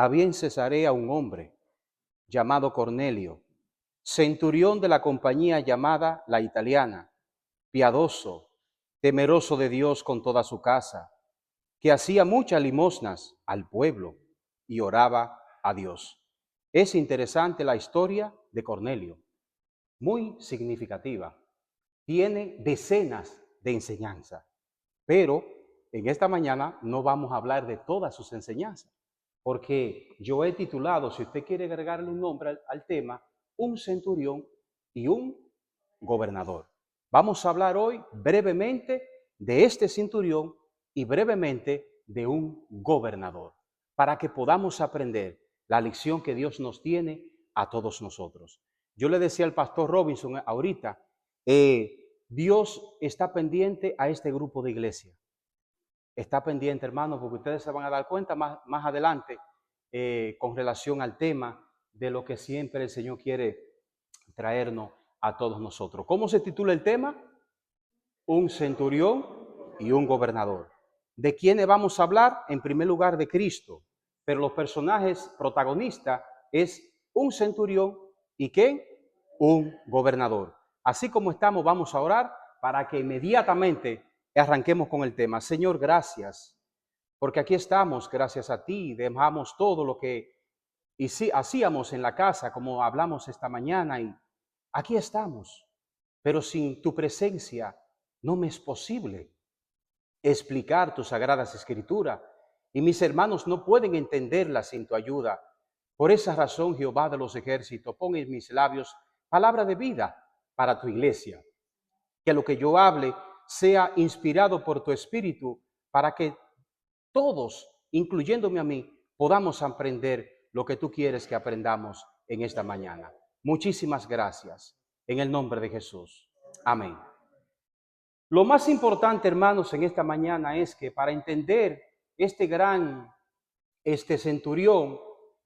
había en Cesarea un hombre llamado Cornelio, centurión de la compañía llamada La Italiana, piadoso, temeroso de Dios con toda su casa, que hacía muchas limosnas al pueblo y oraba a Dios. Es interesante la historia de Cornelio, muy significativa. Tiene decenas de enseñanzas, pero en esta mañana no vamos a hablar de todas sus enseñanzas, porque yo he titulado, si usted quiere agregarle un nombre al tema, un centurión y un gobernador. Vamos a hablar hoy brevemente de este centurión y brevemente de un gobernador, para que podamos aprender la lección que Dios nos tiene a todos nosotros. Yo le decía al pastor Robinson ahorita, Dios está pendiente a este grupo de iglesia. Está pendiente, hermano, porque ustedes se van a dar cuenta más adelante con relación al tema de lo que siempre el Señor quiere traernos a todos nosotros. ¿Cómo se titula el tema? Un centurión y un gobernador. ¿De quiénes vamos a hablar? En primer lugar, de Cristo. Pero los personajes protagonistas es un centurión y ¿qué? Un gobernador. Así como estamos, vamos a orar para que inmediatamente arranquemos con el tema. Señor, gracias, porque aquí estamos, gracias a ti, dejamos todo lo que hacíamos en la casa, como hablamos esta mañana, y aquí estamos, pero sin tu presencia no me es posible explicar tus sagradas escrituras, y mis hermanos no pueden entenderlas sin tu ayuda. Por esa razón, Jehová de los ejércitos, pon en mis labios palabra de vida para tu iglesia. Que lo que yo hable sea inspirado por tu espíritu, para que todos, incluyéndome a mí, podamos aprender lo que tú quieres que aprendamos en esta mañana. Muchísimas gracias. En el nombre de Jesús. Amén. Lo más importante, hermanos, en esta mañana es que para entender este centurión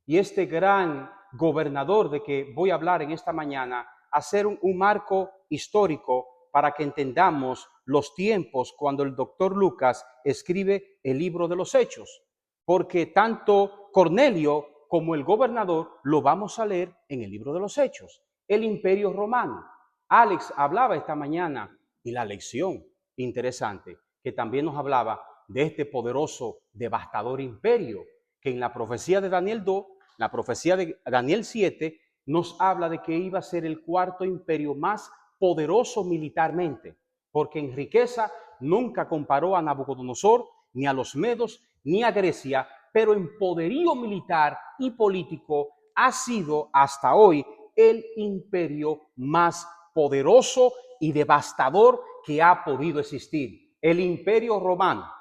y este gran gobernador de que voy a hablar en esta mañana, hacer un marco histórico para que entendamos los tiempos cuando el doctor Lucas escribe el libro de los Hechos, porque tanto Cornelio como el gobernador lo vamos a leer en el libro de los Hechos. El Imperio Romano. Alex hablaba esta mañana y la lección interesante que también nos hablaba de este poderoso, devastador imperio que en la profecía de Daniel 2, la profecía de Daniel 7, nos habla de que iba a ser el cuarto imperio más poderoso militarmente, porque en riqueza nunca comparó a Nabucodonosor, ni a los medos, ni a Grecia, pero en poderío militar y político ha sido hasta hoy el imperio más poderoso y devastador que ha podido existir, el Imperio Romano.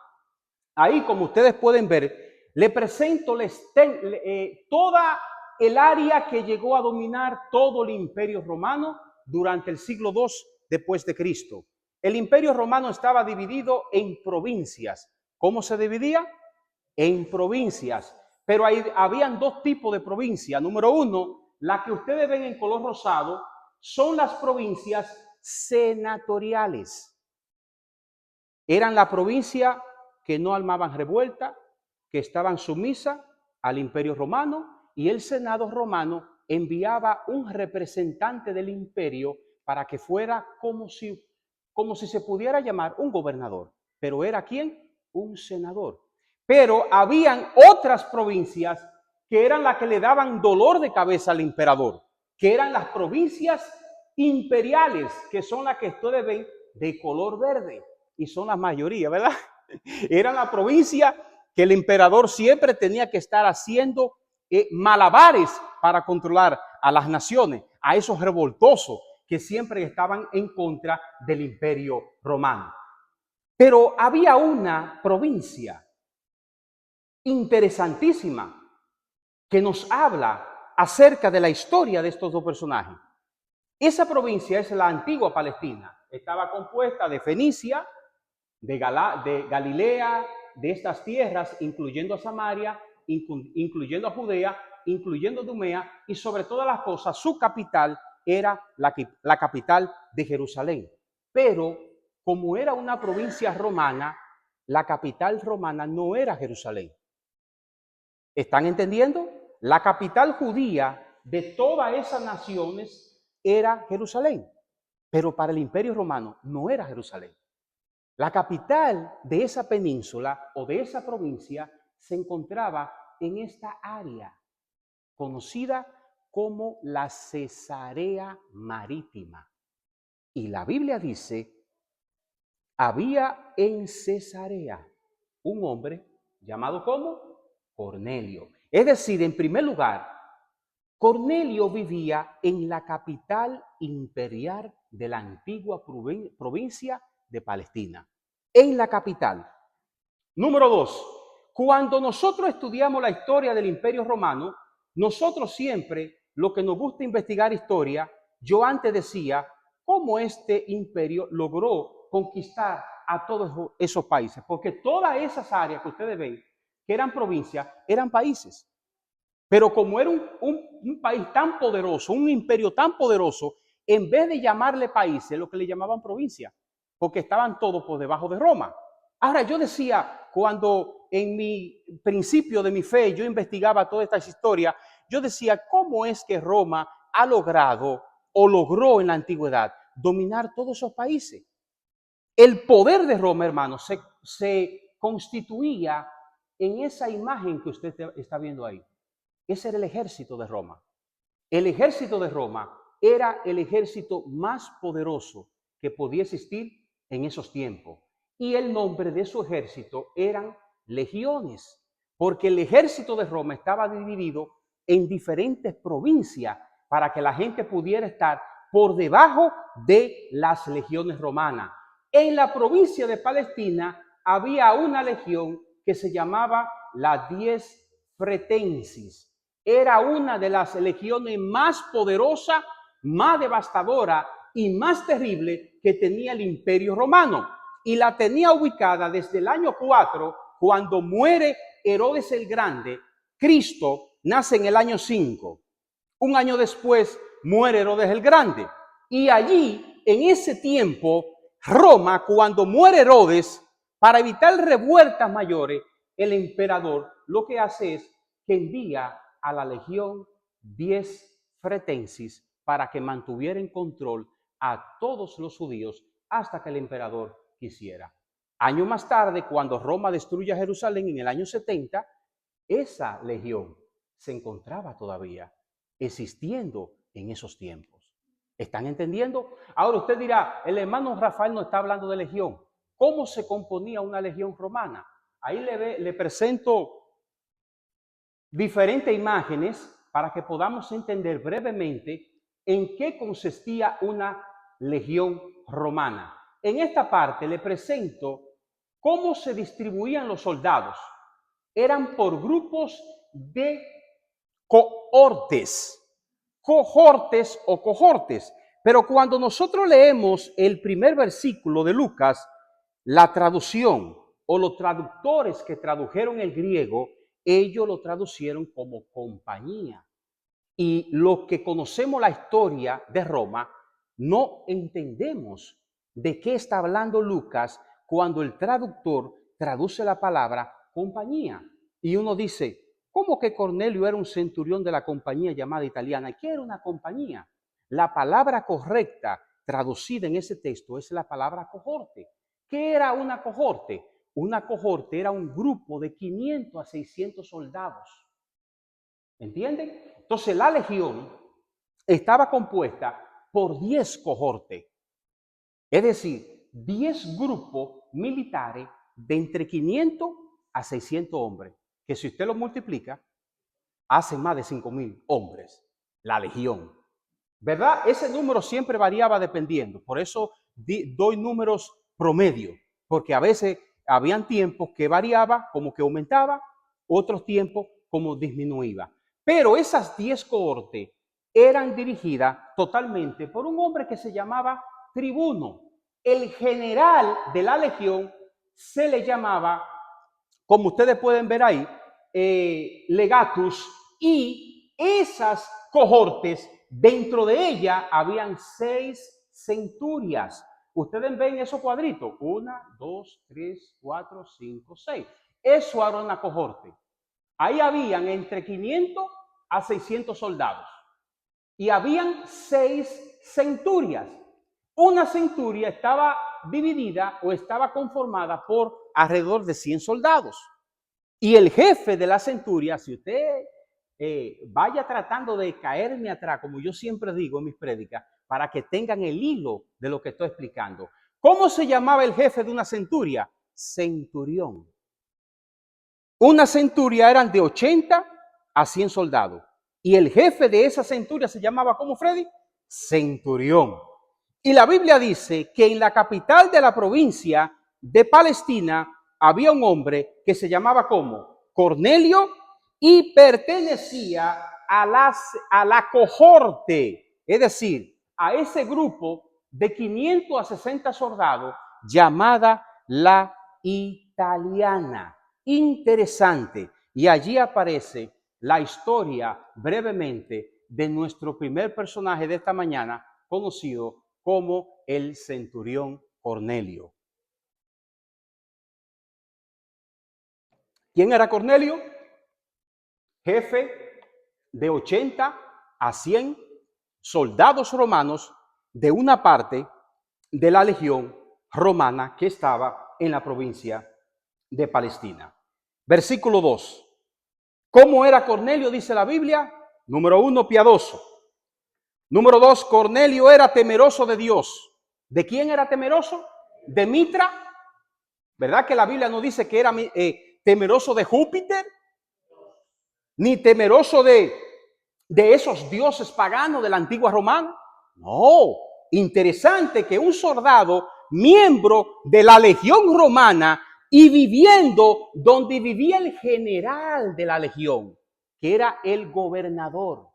Ahí, como ustedes pueden ver, le presento toda el área que llegó a dominar todo el Imperio Romano durante el siglo II después de Cristo. El Imperio Romano estaba dividido en provincias. ¿Cómo se dividía? En provincias. Pero habían dos tipos de provincias. Número uno, la que ustedes ven en color rosado, son las provincias senatoriales. Eran la provincia que no armaban revuelta, que estaban sumisas al Imperio Romano, y el Senado romano enviaba un representante del imperio para que fuera como si se pudiera llamar un gobernador. Pero ¿era quién? Un senador. Pero habían otras provincias que eran las que le daban dolor de cabeza al emperador, que eran las provincias imperiales, que son las que ustedes ven de color verde, y son la mayoría, ¿verdad? Era la provincia que el emperador siempre tenía que estar haciendo malabares para controlar a las naciones, a esos revoltosos que siempre estaban en contra del Imperio Romano. Pero había una provincia interesantísima que nos habla acerca de la historia de estos dos personajes. Esa provincia es la antigua Palestina. Estaba compuesta de Fenicia, de Galilea, de estas tierras, incluyendo a Samaria, incluyendo a Judea, incluyendo a Idumea, y sobre todas las cosas, su capital era la capital de Jerusalén. Pero como era una provincia romana, la capital romana no era Jerusalén. ¿Están entendiendo? La capital judía de todas esas naciones era Jerusalén, pero para el Imperio Romano no era Jerusalén. La capital de esa península o de esa provincia se encontraba en esta área conocida como la Cesarea Marítima. Y la Biblia dice, había en Cesarea un hombre llamado ¿cómo? Cornelio. Es decir, en primer lugar, Cornelio vivía en la capital imperial de la antigua provincia de Palestina. En la capital. Número 2, cuando nosotros estudiamos la historia del Imperio Romano, nosotros siempre, lo que nos gusta investigar historia, yo antes decía cómo este imperio logró conquistar a todos esos países, porque todas esas áreas que ustedes ven, que eran provincias, eran países. Pero como era un país tan poderoso, un imperio tan poderoso, en vez de llamarle países, lo que le llamaban provincias, porque estaban todos por debajo de Roma. Ahora, yo decía, cuando en mi principio de mi fe yo investigaba todas estas historias, yo decía, ¿cómo es que Roma ha logrado o logró en la antigüedad dominar todos esos países? El poder de Roma, hermano, se constituía en esa imagen que usted está viendo ahí. Ese era el ejército de Roma. El ejército de Roma era el ejército más poderoso que podía existir en esos tiempos. Y el nombre de su ejército eran legiones, porque el ejército de Roma estaba dividido en diferentes provincias para que la gente pudiera estar por debajo de las legiones romanas. En la provincia de Palestina había una legión que se llamaba la Dies Fretensis. Era una de las legiones más poderosas, más devastadora y más terrible que tenía el Imperio Romano. Y la tenía ubicada desde el año 4, cuando muere Herodes el Grande. Cristo nace en el año 5. Un año después muere Herodes el Grande. Y allí, en ese tiempo, Roma, cuando muere Herodes, para evitar revueltas mayores, el emperador lo que hace es que envía a la legión Dies Fretensis para que mantuviera en control a todos los judíos hasta que el emperador quisiera. Años más tarde, cuando Roma destruye a Jerusalén en el año 70, esa legión se encontraba todavía existiendo en esos tiempos. ¿Están entendiendo? Ahora usted dirá, el hermano Rafael no está hablando de legión. ¿Cómo se componía una legión romana? Ahí le presento diferentes imágenes para que podamos entender brevemente en qué consistía una legión romana. En esta parte le presento cómo se distribuían los soldados. Eran por grupos de cohortes, o cohortes. Pero cuando nosotros leemos el primer versículo de Lucas, la traducción o los traductores que tradujeron el griego, ellos lo traducieron como compañía. Y los que conocemos la historia de Roma, no entendemos de qué está hablando Lucas cuando el traductor traduce la palabra compañía. Y uno dice, ¿cómo que Cornelio era un centurión de la compañía llamada italiana? ¿Qué era una compañía? La palabra correcta traducida en ese texto es la palabra cohorte. ¿Qué era una cohorte? Una cohorte era un grupo de 500 a 600 soldados. ¿Entienden? Entonces la legión estaba compuesta por 10 cohortes, es decir, 10 grupos militares de entre 500 a 600 hombres, que si usted lo multiplica, hace más de 5,000 hombres, la legión. ¿Verdad? Ese número siempre variaba dependiendo, por eso doy números promedio, porque a veces habían tiempos que variaba, como que aumentaba, otros tiempos como disminuía. Pero esas 10 cohortes eran dirigidas totalmente por un hombre que se llamaba tribuno. El general de la legión se le llamaba, como ustedes pueden ver ahí, legatus, y esas cohortes, dentro de ella habían 6 centurias. Ustedes ven esos cuadritos, 1, 2, 3, 4, 5, 6. Eso era una cohorte. Ahí habían entre 500 a 600 soldados y habían 6 centurias. Una centuria estaba dividida o estaba conformada por alrededor de 100 soldados. Y el jefe de la centuria, si usted vaya tratando de caerme atrás, como yo siempre digo en mis prédicas, para que tengan el hilo de lo que estoy explicando. ¿Cómo se llamaba el jefe de una centuria? Centurión. Una centuria eran de 80 a 100 soldados. Y el jefe de esa centuria se llamaba, ¿cómo, Freddy? Centurión. Y la Biblia dice que en la capital de la provincia de Palestina había un hombre que se llamaba ¿cómo? Cornelio, y pertenecía a la cohorte, es decir, a ese grupo de 500 a 60 soldados llamada la italiana. Interesante. Y allí aparece la historia brevemente de nuestro primer personaje de esta mañana, conocido como el centurión Cornelio. ¿Quién era Cornelio? Jefe de 80 a 100 soldados romanos de una parte de la legión romana que estaba en la provincia de Palestina. Versículo 2. ¿Cómo era Cornelio? Dice la Biblia. Número 1, piadoso. Número 2, Cornelio era temeroso de Dios. ¿De quién era temeroso? De Mitra. ¿Verdad que la Biblia no dice que era temeroso de Júpiter? Ni temeroso de esos dioses paganos de la antigua Romana. No, interesante que un soldado, miembro de la legión romana y viviendo donde vivía el general de la legión, que era el gobernador.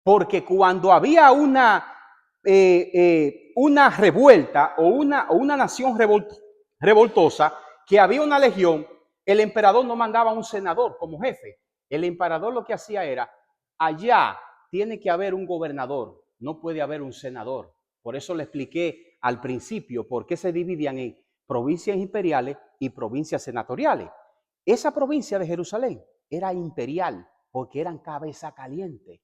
Porque cuando había una revuelta o una nación revoltosa, que había una legión, el emperador no mandaba un senador como jefe. El emperador lo que hacía era, allá tiene que haber un gobernador, no puede haber un senador. Por eso le expliqué al principio por qué se dividían en provincias imperiales y provincias senatoriales. Esa provincia de Jerusalén era imperial porque eran cabeza caliente.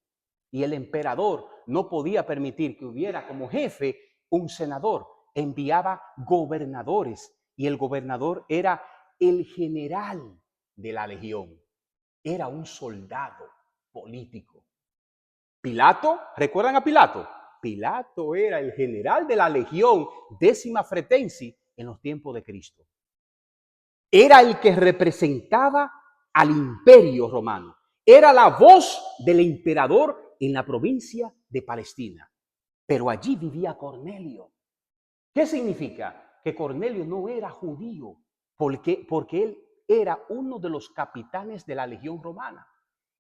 Y el emperador no podía permitir que hubiera como jefe un senador. Enviaba gobernadores y el gobernador era el general de la legión. Era un soldado político. Pilato, ¿recuerdan a Pilato? Pilato era el general de la legión décima fretensi en los tiempos de Cristo. Era el que representaba al imperio romano. Era la voz del emperador en la provincia de Palestina. Pero allí vivía Cornelio. ¿Qué significa? Que Cornelio no era judío, porque él era uno de los capitanes de la legión romana.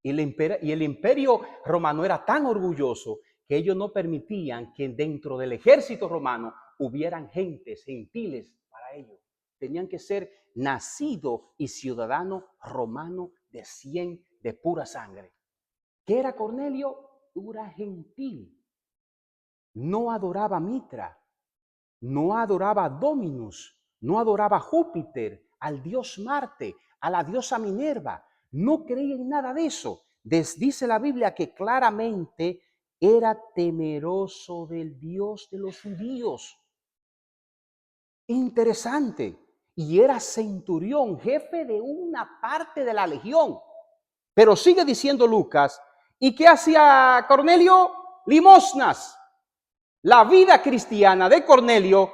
Y el imperio romano era tan orgulloso que ellos no permitían que dentro del ejército romano hubieran gentiles para ellos. Tenían que ser nacido y ciudadano romano de 100 de pura sangre. ¿Qué era Cornelio? Era gentil. No adoraba a Mitra, no adoraba a Dominus, no adoraba a Júpiter, al dios Marte, a la diosa Minerva. No creía en nada de eso. Dice la Biblia que claramente era temeroso del Dios de los judíos. Interesante. Y era centurión, jefe de una parte de la legión. Pero sigue diciendo Lucas, ¿y qué hacía Cornelio? Limosnas. La vida cristiana de Cornelio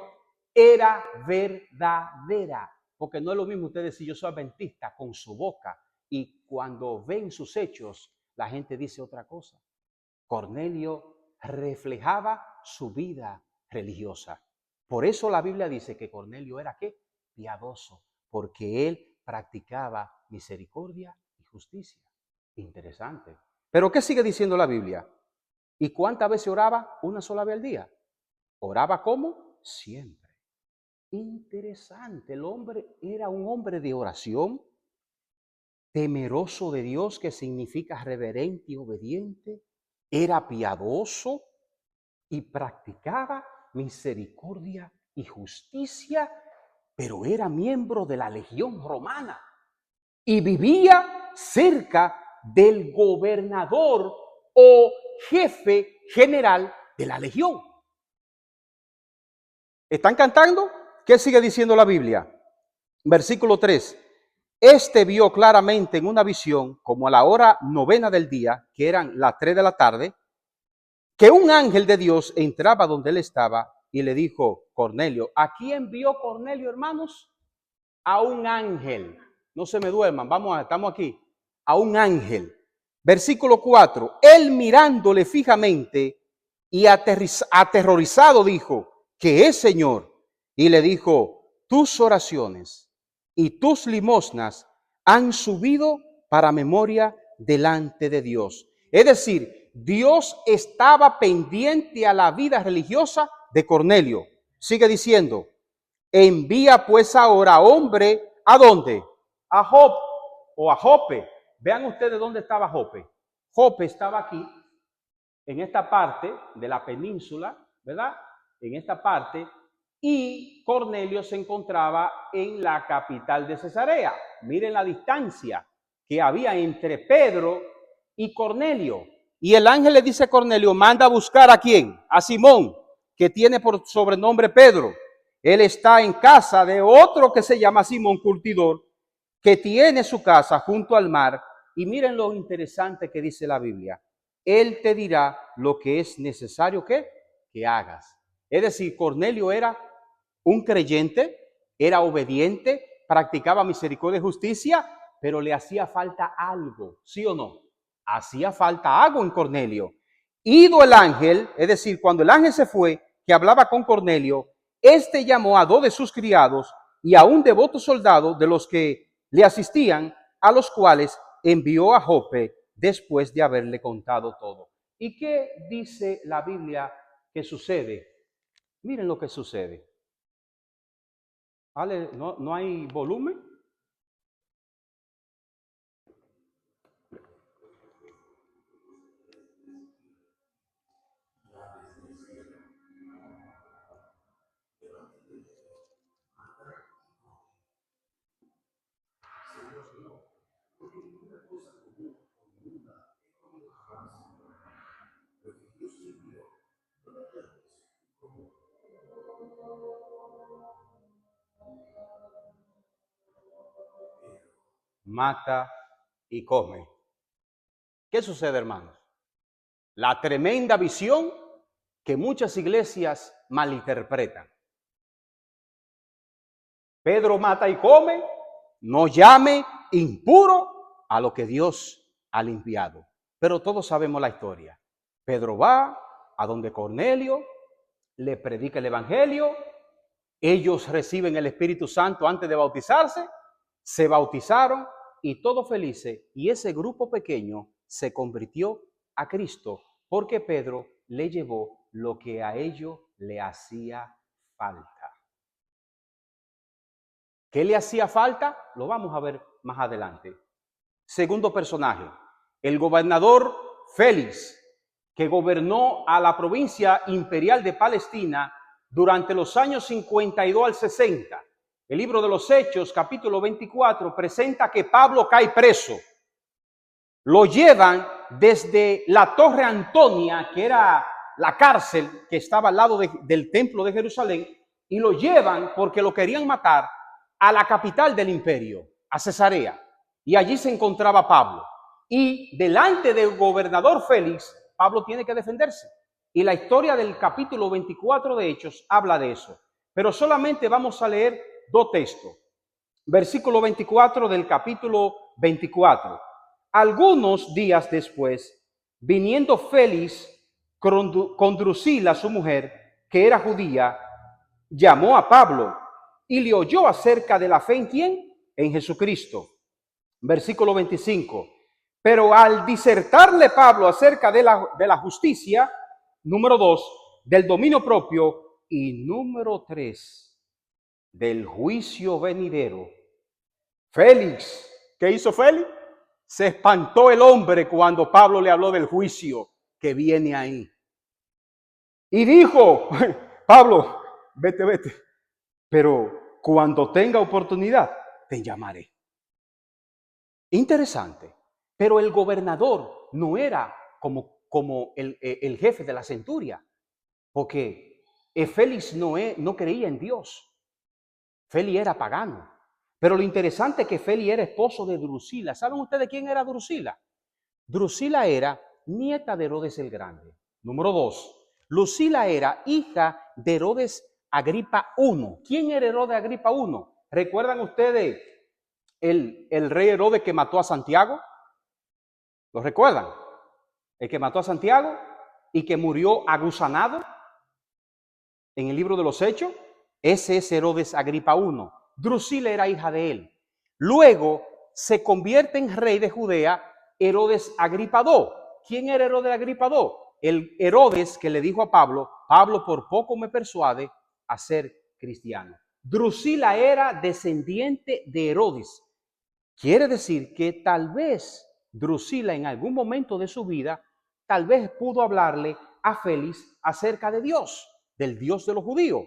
era verdadera, porque no es lo mismo usted decir yo soy adventista con su boca y cuando ven sus hechos la gente dice otra cosa. Cornelio reflejaba su vida religiosa. Por eso la Biblia dice que Cornelio era ¿qué? Piadoso, porque él practicaba misericordia y justicia. Interesante. Pero ¿qué sigue diciendo la Biblia? ¿Y cuántas veces oraba? Una sola vez al día. ¿Oraba cómo? Siempre. Interesante. El hombre era un hombre de oración, temeroso de Dios, que significa reverente y obediente. Era piadoso y practicaba misericordia y justicia, pero era miembro de la legión romana y vivía cerca del gobernador o jefe general de la legión. ¿Están cantando? ¿Qué sigue diciendo la Biblia? Versículo 3. Este vio claramente en una visión, como a la hora 9 del día, que eran las 3 de la tarde, que un ángel de Dios entraba donde él estaba y le dijo, Cornelio. ¿A quién vio Cornelio, hermanos? A un ángel. No se me duerman, estamos aquí. A un ángel. Versículo 4. Él mirándole fijamente y aterrorizado dijo, ¿qué es, Señor? Y le dijo, tus oraciones y tus limosnas han subido para memoria delante de Dios. Es decir, Dios estaba pendiente a la vida religiosa de Cornelio. Sigue diciendo, envía pues ahora hombre, ¿a dónde? A Jope o a Jope. Vean ustedes dónde estaba Jope. Jope estaba aquí, en esta parte de la península, ¿verdad? En esta parte. Y Cornelio se encontraba en la capital de Cesarea. Miren la distancia que había entre Pedro y Cornelio. Y el ángel le dice a Cornelio, manda a buscar ¿a quién? A Simón, que tiene por sobrenombre Pedro. Él está en casa de otro que se llama Simón Curtidor, que tiene su casa junto al mar. Y miren lo interesante que dice la Biblia. Él te dirá lo que es necesario que hagas. Es decir, Cornelio era un creyente, era obediente, practicaba misericordia y justicia, pero le hacía falta algo, ¿sí o no? Hacía falta algo en Cornelio. Ido el ángel, es decir, cuando el ángel se fue, que hablaba con Cornelio, este llamó a 2 de sus criados y a un devoto soldado de los que le asistían, a los cuales envió a Jope después de haberle contado todo. ¿Y qué dice la Biblia que sucede? Miren lo que sucede. ¿Vale? ¿No hay volumen? Mata y come. ¿Qué sucede, hermanos? La tremenda visión que muchas iglesias malinterpretan. Pedro mata y come, no llame impuro a lo que Dios ha limpiado. Pero todos sabemos la historia. Pedro va a donde Cornelio, le predica el evangelio, ellos reciben el Espíritu Santo antes de bautizarse, se bautizaron y todos felices. Y ese grupo pequeño se convirtió a Cristo porque Pedro le llevó lo que a ellos le hacía falta. ¿Qué le hacía falta? Lo vamos a ver más adelante. Segundo personaje, el gobernador Félix, que gobernó a la provincia imperial de Palestina durante los años 52 al 60. El libro de los Hechos, capítulo 24, presenta que Pablo cae preso. Lo llevan desde la Torre Antonia, que era la cárcel que estaba al lado del templo de Jerusalén, y lo llevan porque lo querían matar a la capital del imperio, a Cesarea. Y allí se encontraba Pablo. Y delante del gobernador Félix, Pablo tiene que defenderse. Y la historia del capítulo 24 de Hechos habla de eso. Pero solamente vamos a leer 2 textos. Versículo 24 del capítulo 24. Algunos días después, viniendo Félix con Drusila, su mujer, que era judía, llamó a Pablo y le oyó acerca de la fe en ¿quién? En Jesucristo. Versículo 25. Pero al disertarle Pablo acerca de la justicia, número 2, del dominio propio y número 3, del juicio venidero, Félix, ¿qué hizo Félix? Se espantó el hombre cuando Pablo le habló del juicio que viene ahí. Y dijo, Pablo, vete, pero cuando tenga oportunidad, te llamaré. Interesante. Pero el gobernador no era como el jefe de la centuria, porque Félix no creía en Dios. Félix era pagano. Pero lo interesante es que Félix era esposo de Drusila. ¿Saben ustedes quién era Drusila? Drusila era nieta de Herodes el Grande. Número 2. Lucila era hija de Herodes Agripa I. ¿Quién era Herodes Agripa I? ¿Recuerdan ustedes el rey Herodes que mató a Santiago? ¿Lo recuerdan? El que mató a Santiago y que murió agusanado en el libro de los Hechos. Ese es Herodes Agripa I. Drusila era hija de él. Luego se convierte en rey de Judea Herodes Agripa II. ¿Quién era Herodes Agripa II? El Herodes que le dijo a Pablo, Pablo por poco me persuade a ser cristiano. Drusila era descendiente de Herodes. Quiere decir que tal vez Drusila en algún momento de su vida, tal vez pudo hablarle a Félix acerca de Dios, del Dios de los judíos.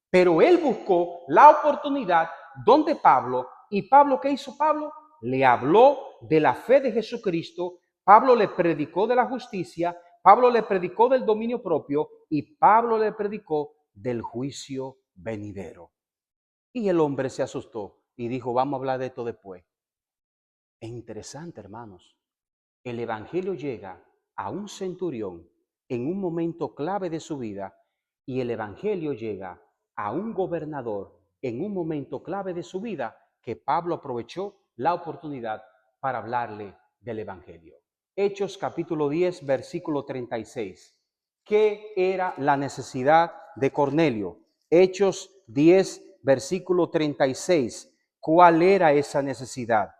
Pero él buscó la oportunidad donde Pablo, y Pablo, ¿qué hizo Pablo? Le habló de la fe de Jesucristo, Pablo le predicó de la justicia, Pablo le predicó del dominio propio y Pablo le predicó del juicio venidero. Y el hombre se asustó y dijo, vamos a hablar de esto después. Es interesante, hermanos. El evangelio llega a un centurión en un momento clave de su vida y el evangelio llega a un gobernador en un momento clave de su vida que Pablo aprovechó la oportunidad para hablarle del evangelio. Hechos capítulo 10, versículo 36. ¿Qué era la necesidad de Cornelio? Hechos 10, versículo 36. ¿Cuál era esa necesidad?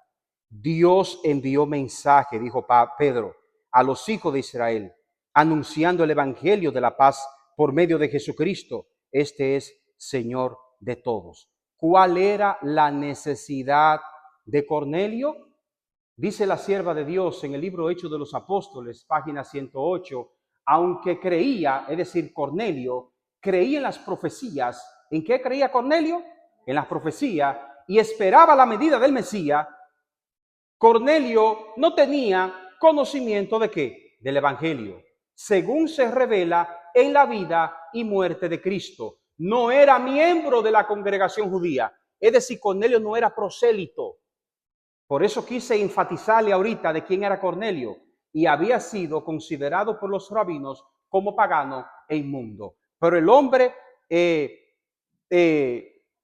Dios envió mensaje, dijo Pedro, a los hijos de Israel, anunciando el evangelio de la paz por medio de Jesucristo. Este es Señor de todos. ¿Cuál era la necesidad de Cornelio? Dice la sierva de Dios en el libro Hechos de los Apóstoles, página 108, aunque creía, es decir, Cornelio, creía en las profecías. ¿En qué creía Cornelio? En las profecías, y esperaba la medida del Mesías. Cornelio no tenía conocimiento de qué, del evangelio, según se revela en la vida y muerte de Cristo. No era miembro de la congregación judía, es decir, Cornelio no era prosélito. Por eso quise enfatizarle ahorita de quién era Cornelio, y había sido considerado por los rabinos como pagano e inmundo. Pero el hombre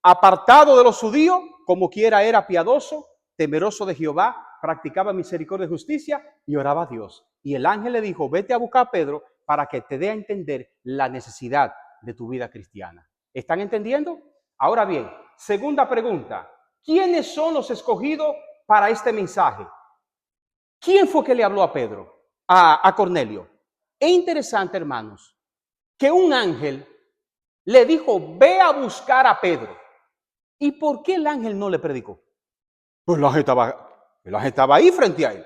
apartado de los judíos, como quiera era piadoso, temeroso de Jehová, practicaba misericordia y justicia y oraba a Dios. Y el ángel le dijo, vete a buscar a Pedro para que te dé a entender la necesidad de tu vida cristiana. ¿Están entendiendo? Ahora bien, segunda pregunta. ¿Quiénes son los escogidos para este mensaje? ¿Quién fue que le habló a Pedro? A Cornelio. Es interesante, hermanos, que un ángel le dijo, ve a buscar a Pedro. ¿Y por qué el ángel no le predicó? Pues el ángel estaba ahí frente a él.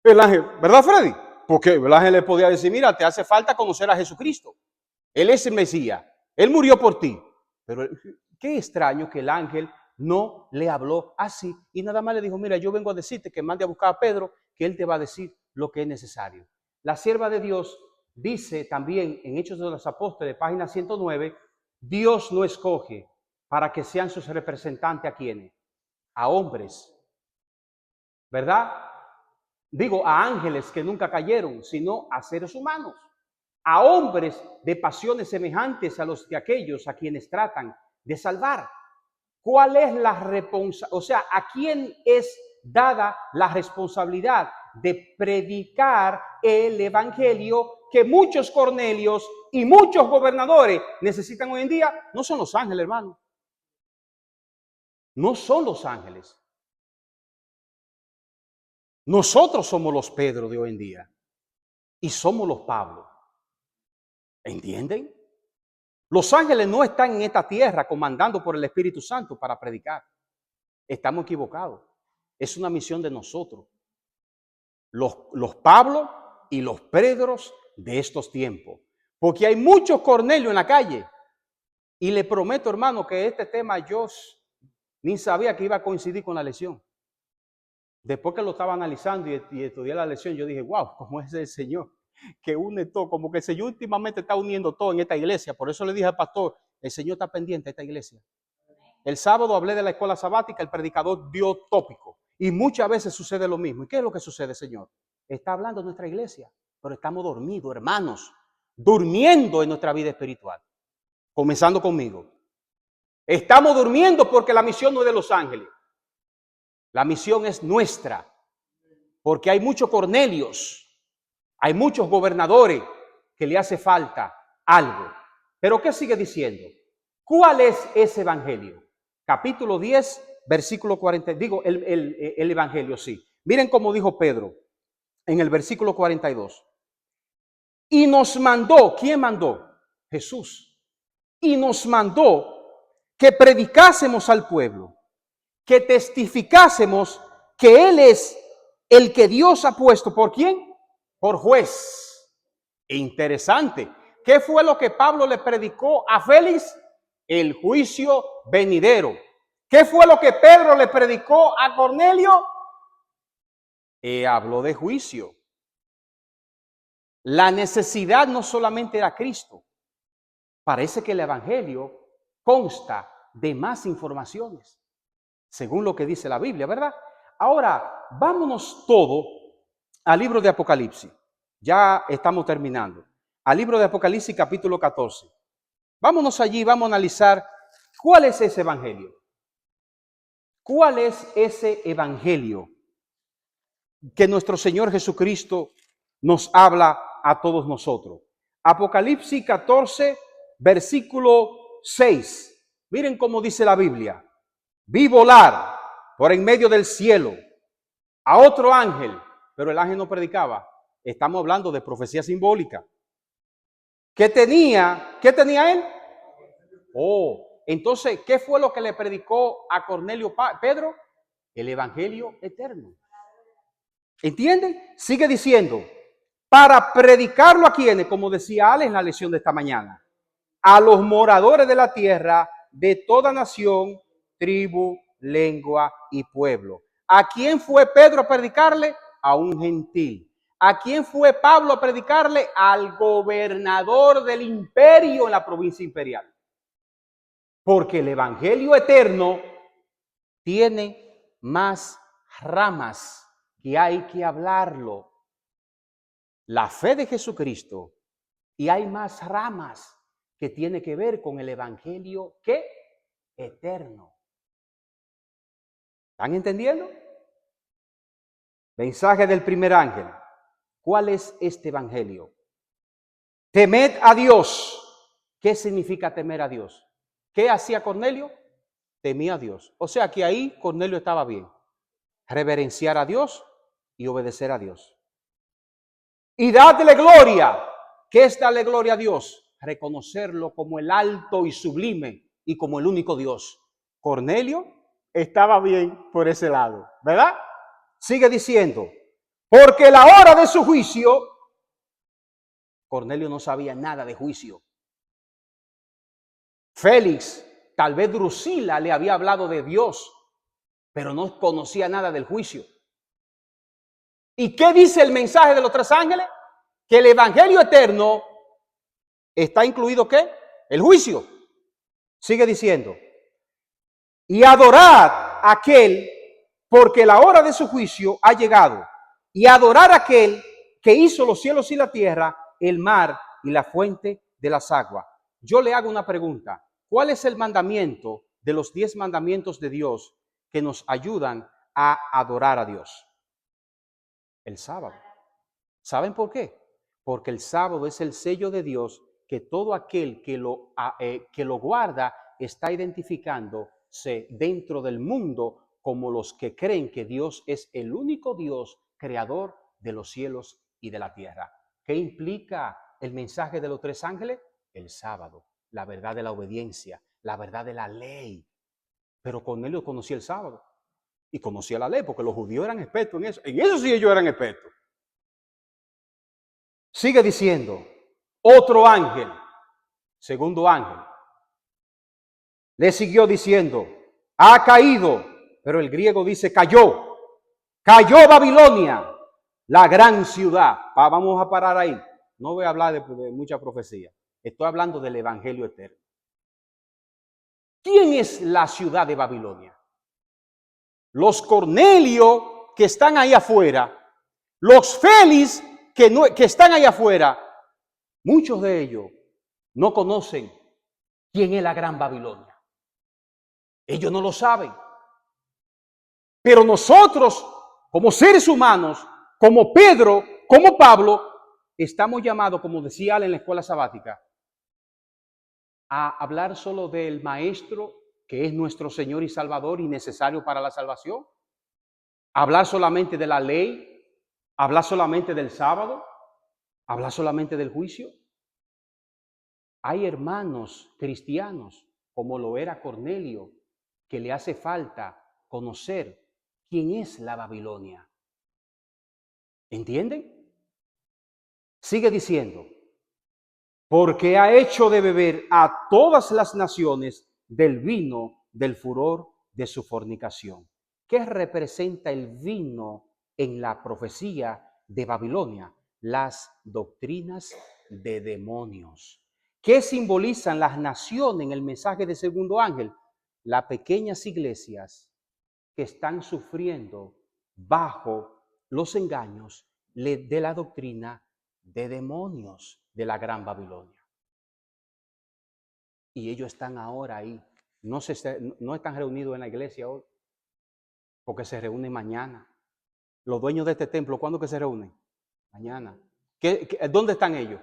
El ángel, ¿verdad, Freddy? Porque el ángel le podía decir, mira, te hace falta conocer a Jesucristo. Él es el Mesías. Él murió por ti. Pero qué extraño que el ángel no le habló así y nada más le dijo, mira, yo vengo a decirte que mande a buscar a Pedro, que él te va a decir lo que es necesario. La sierva de Dios dice también en Hechos de los Apóstoles, página 109, Dios no escoge para que sean sus representantes a quienes, a hombres, ¿verdad? Digo, a ángeles que nunca cayeron, sino a seres humanos, a hombres de pasiones semejantes a los de aquellos a quienes tratan de salvar. ¿Cuál es la responsabilidad? O sea, ¿a quién es dada la responsabilidad de predicar el evangelio que muchos Cornelios y muchos gobernadores necesitan hoy en día? No son los ángeles, hermano. No son los ángeles. Nosotros somos los Pedro de hoy en día y somos los Pablo. ¿Entienden? Los ángeles no están en esta tierra comandando por el Espíritu Santo para predicar. Estamos equivocados. Es una misión de nosotros. Los Pablo y los Pedros de estos tiempos. Porque hay muchos Cornelios en la calle. Y le prometo, hermano, que este tema yo ni sabía que iba a coincidir con la lección. Después que lo estaba analizando y estudié la lección, yo dije, wow, ¿cómo es el Señor que une todo? Como que el Señor últimamente está uniendo todo en esta iglesia. Por eso le dije al pastor, el Señor está pendiente de esta iglesia. El sábado hablé de la escuela sabática, el predicador dio tópico. Y muchas veces sucede lo mismo. ¿Y qué es lo que sucede, Señor? Está hablando de nuestra iglesia, pero estamos dormidos, hermanos, durmiendo en nuestra vida espiritual. Comenzando conmigo. Estamos durmiendo porque la misión no es de los ángeles. La misión es nuestra. Porque hay muchos Cornelios, hay muchos gobernadores que le hace falta algo. Pero ¿qué sigue diciendo? ¿Cuál es ese evangelio? Capítulo 10, versículo 40. Digo, el evangelio, sí. Miren cómo dijo Pedro en el versículo 42. Y nos mandó, ¿quién mandó? Jesús. Y nos mandó que predicásemos al pueblo, que testificásemos que Él es el que Dios ha puesto. ¿Por quién? Por juez. Interesante. ¿Qué fue lo que Pablo le predicó a Félix? El juicio venidero. ¿Qué fue lo que Pedro le predicó a Cornelio? Habló de juicio. La necesidad no solamente era Cristo. Parece que el evangelio consta de más informaciones, según lo que dice la Biblia, ¿verdad? Ahora, vámonos todo al libro de Apocalipsis. Ya estamos terminando. Al libro de Apocalipsis, capítulo 14. Vámonos allí, vamos a analizar cuál es ese evangelio. ¿Cuál es ese evangelio que nuestro Señor Jesucristo nos habla a todos nosotros? Apocalipsis 14, versículo 6. Miren cómo dice la Biblia. Vi volar por en medio del cielo a otro ángel, pero el ángel no predicaba. Estamos hablando de profecía simbólica. ¿Qué tenía él? Entonces, ¿qué fue lo que le predicó a Cornelio Pedro? El evangelio eterno. ¿Entienden? Sigue diciendo, para predicarlo a quienes, como decía Ale en la lección de esta mañana, a los moradores de la tierra, de toda nación, tribu, lengua y pueblo. ¿A quién fue Pedro a predicarle? A un gentil. ¿A quién fue Pablo a predicarle? Al gobernador del imperio en la provincia imperial. Porque el evangelio eterno tiene más ramas que hay que hablarlo. La fe de Jesucristo, y hay más ramas que tiene que ver con el evangelio que eterno. ¿Están entendiendo? Mensaje del primer ángel. ¿Cuál es este evangelio? Temed a Dios. ¿Qué significa temer a Dios? ¿Qué hacía Cornelio? Temía a Dios. O sea que ahí Cornelio estaba bien. Reverenciar a Dios y obedecer a Dios. Y dadle gloria. ¿Qué es darle gloria a Dios? Reconocerlo como el alto y sublime y como el único Dios. Cornelio estaba bien por ese lado, ¿verdad? Sigue diciendo, porque la hora de su juicio, Cornelio no sabía nada de juicio. Félix, tal vez Drusila le había hablado de Dios, pero no conocía nada del juicio. ¿Y qué dice el mensaje de los tres ángeles? Que el evangelio eterno está incluido, ¿qué? El juicio. Sigue diciendo, y adorad a aquel, porque la hora de su juicio ha llegado, y adorar a aquel que hizo los cielos y la tierra, el mar y la fuente de las aguas. Yo le hago una pregunta. ¿Cuál es el mandamiento de los 10 mandamientos de Dios que nos ayudan a adorar a Dios? El sábado. ¿Saben por qué? Porque el sábado es el sello de Dios que todo aquel que lo guarda está identificándose dentro del mundo como los que creen que Dios es el único Dios creador de los cielos y de la tierra. ¿Qué implica el mensaje de los tres ángeles? El sábado, la verdad de la obediencia, la verdad de la ley. Pero Cornelio conocía el sábado y conocía la ley porque los judíos eran expertos en eso. En eso sí ellos eran expertos. Sigue diciendo, otro ángel, segundo ángel, le siguió diciendo, ha caído, pero el griego dice cayó, Cayó Babilonia, la gran ciudad. Vamos a parar ahí. No voy a hablar de mucha profecía. Estoy hablando del evangelio eterno. ¿Quién es la ciudad de Babilonia? Los Cornelio que están ahí afuera, los Félix que están ahí afuera, muchos de ellos no conocen quién es la gran Babilonia. Ellos no lo saben. Pero nosotros, como seres humanos, como Pedro, como Pablo, estamos llamados, como decía en la escuela sabática, a hablar solo del Maestro, que es nuestro Señor y Salvador y necesario para la salvación. Hablar solamente de la ley, hablar solamente del sábado, hablar solamente del juicio. Hay hermanos cristianos, como lo era Cornelio, que le hace falta conocer quién es la Babilonia. ¿Entienden? Sigue diciendo, porque ha hecho de beber a todas las naciones del vino del furor de su fornicación. ¿Qué representa el vino en la profecía de Babilonia? Las doctrinas de demonios. ¿Qué simbolizan las naciones en el mensaje del segundo ángel? Las pequeñas iglesias que están sufriendo bajo los engaños de la doctrina de demonios de la gran Babilonia. Y ellos están ahora ahí. No están reunidos en la iglesia hoy, porque se reúnen mañana. Los dueños de este templo, ¿cuándo que se reúnen? Mañana. ¿Dónde están ellos?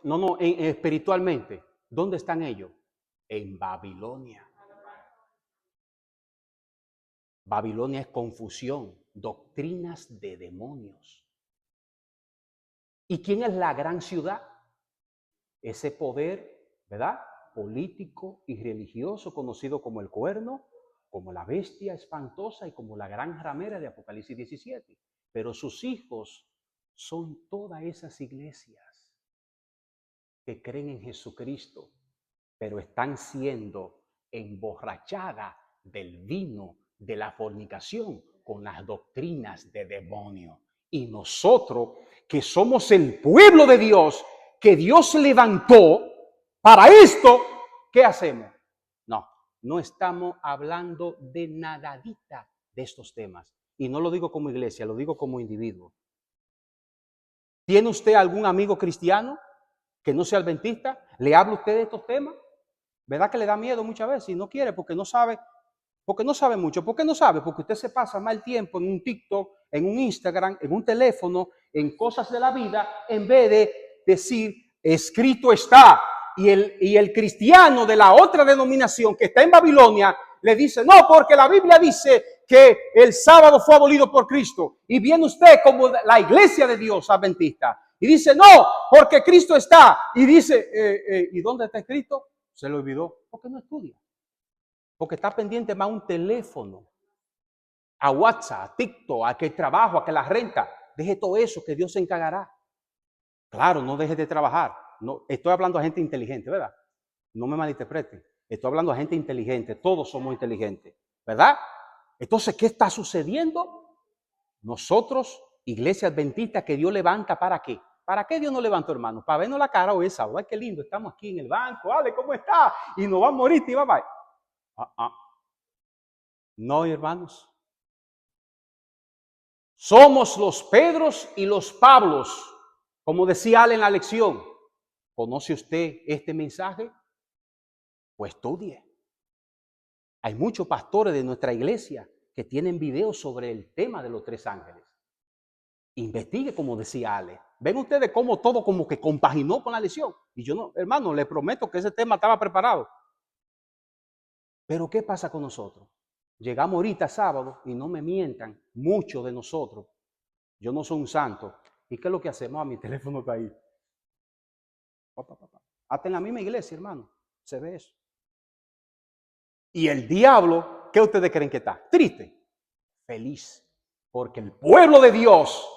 No, espiritualmente. ¿Dónde están ellos? En Babilonia. Babilonia es confusión, doctrinas de demonios. ¿Y quién es la gran ciudad? Ese poder, ¿verdad?, político y religioso conocido como el cuerno, como la bestia espantosa y como la gran ramera de Apocalipsis 17. Pero sus hijos son todas esas iglesias que creen en Jesucristo, pero están siendo emborrachadas del vino de la fornicación con las doctrinas de demonio. Y nosotros, que somos el pueblo de Dios, que Dios levantó para esto, ¿qué hacemos? No estamos hablando de nadadita de estos temas. Y no lo digo como iglesia, lo digo como individuo. ¿Tiene usted algún amigo cristiano que no sea adventista? ¿Le habla usted de estos temas? ¿Verdad que le da miedo muchas veces y no quiere porque no sabe mucho? ¿Por qué no sabe? Porque usted se pasa mal tiempo en un TikTok, en un Instagram, en un teléfono, en cosas de la vida, en vez de decir, escrito está. Y el cristiano de la otra denominación que está en Babilonia le dice, no, porque la Biblia dice que el sábado fue abolido por Cristo. Y viene usted como la iglesia de Dios adventista y dice, no, porque Cristo está. Y dice, ¿y dónde está escrito? Se lo olvidó, porque no estudia. Porque está pendiente más a un teléfono, a WhatsApp, a TikTok, a que el trabajo, a que la renta. Deje todo eso, que Dios se encargará. Claro, no deje de trabajar. No, estoy hablando a gente inteligente, ¿verdad? No me malinterpreten. Estoy hablando a gente inteligente. Todos somos inteligentes, ¿verdad? Entonces, ¿qué está sucediendo? Nosotros, iglesia adventista, que Dios levanta, ¿para qué? ¿Para qué Dios nos levantó, hermano? ¿Para vernos la cara o esa? ¡Ay, qué lindo! Estamos aquí en el banco. ¡Ale, cómo está! Y nos vamos ahorita y bye. No, hermanos. Somos los Pedros y los Pablos. Como decía Ale en la lección, ¿conoce usted este mensaje? Pues estudie. Hay muchos pastores de nuestra iglesia que tienen videos sobre el tema de los tres ángeles. Investigue, como decía Ale. Ven ustedes cómo todo como que compaginó con la lección. Y yo no, hermano, le prometo que ese tema estaba preparado. Pero ¿qué pasa con nosotros? Llegamos ahorita sábado y no me mientan, muchos de nosotros. Yo no soy un santo. ¿Y qué es lo que hacemos? Mi teléfono está ahí. Hasta en la misma iglesia, hermano, se ve eso. Y el diablo, ¿qué ustedes creen que está? Triste, feliz. Porque el pueblo de Dios,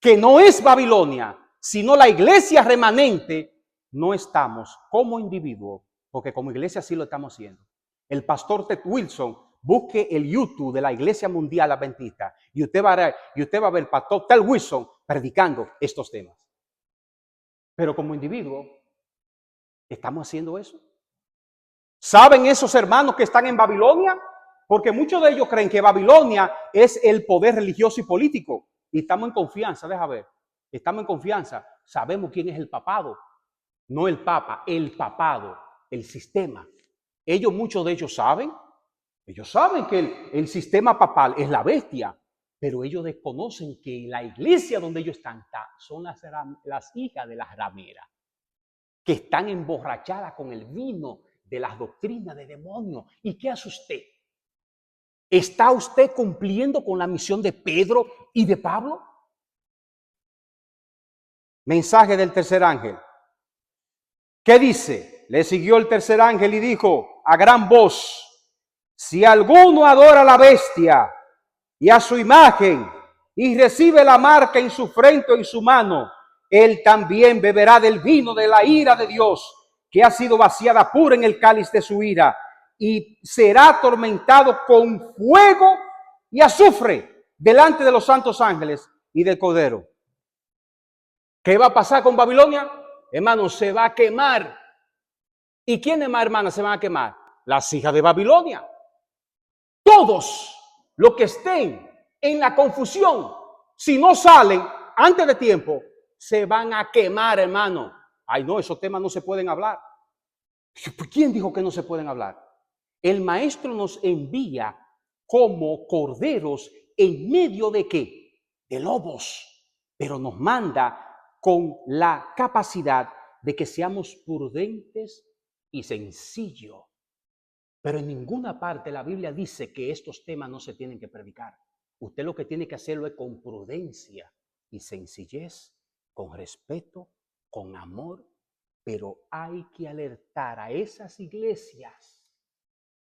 que no es Babilonia, sino la iglesia remanente, no estamos como individuos, porque como iglesia sí lo estamos haciendo. El pastor Ted Wilson busque el YouTube de la Iglesia Mundial Adventista y usted va a ver al pastor Tel Wilson predicando estos temas. Pero como individuo, ¿estamos haciendo eso? ¿Saben esos hermanos que están en Babilonia? Porque muchos de ellos creen que Babilonia es el poder religioso y político. Y estamos en confianza, deja ver. Estamos en confianza. Sabemos quién es el papado. No el papa, el papado, el sistema. Muchos de ellos saben. Ellos saben que el sistema papal es la bestia. Pero ellos desconocen que la iglesia donde ellos están son las hijas de las rameras, que están emborrachadas con el vino de las doctrinas de demonios. ¿Y qué hace usted? ¿Está usted cumpliendo con la misión de Pedro y de Pablo? Mensaje del tercer ángel. ¿Qué dice? Le siguió el tercer ángel y dijo a gran voz: si alguno adora a la bestia y a su imagen y recibe la marca en su frente o en su mano, él también beberá del vino de la ira de Dios, que ha sido vaciada pura en el cáliz de su ira, y será atormentado con fuego y azufre delante de los santos ángeles y del Cordero. ¿Qué va a pasar con Babilonia? Hermano, se va a quemar. ¿Y quiénes más, hermanas, se van a quemar? Las hijas de Babilonia. Todos los que estén en la confusión, si no salen antes de tiempo, se van a quemar, hermano. Ay, no, esos temas no se pueden hablar. ¿Quién dijo que no se pueden hablar? El maestro nos envía como corderos en medio de ¿qué? De lobos, pero nos manda con la capacidad de que seamos prudentes y sencillos. Pero en ninguna parte la Biblia dice que estos temas no se tienen que predicar. Usted lo que tiene que hacerlo es con prudencia y sencillez, con respeto, con amor, pero hay que alertar a esas iglesias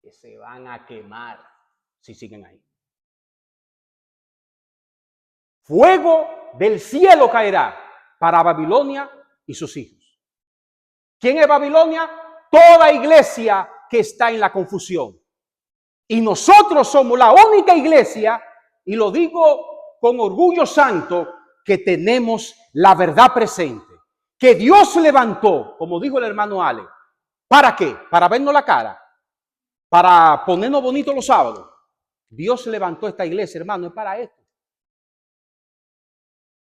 que se van a quemar si siguen ahí. Fuego del cielo caerá para Babilonia y sus hijos. ¿Quién es Babilonia? Toda iglesia que está en la confusión. Y nosotros somos la única iglesia, y lo digo con orgullo santo, que tenemos la verdad presente. Que Dios levantó, como dijo el hermano Ale. ¿Para qué? ¿Para vernos la cara? ¿Para ponernos bonitos los sábados? Dios levantó esta iglesia, hermano, es para esto.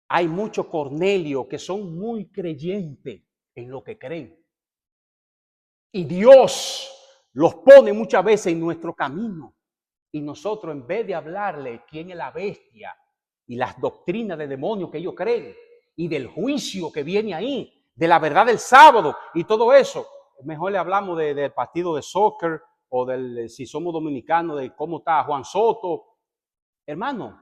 Hay muchos Cornelios que son muy creyentes en lo que creen. Y Dios los pone muchas veces en nuestro camino. Y nosotros, en vez de hablarle quién es la bestia y las doctrinas de demonios que ellos creen y del juicio que viene ahí, de la verdad del sábado y todo eso, mejor le hablamos del partido de soccer o si somos dominicanos, de cómo está Juan Soto. Hermano,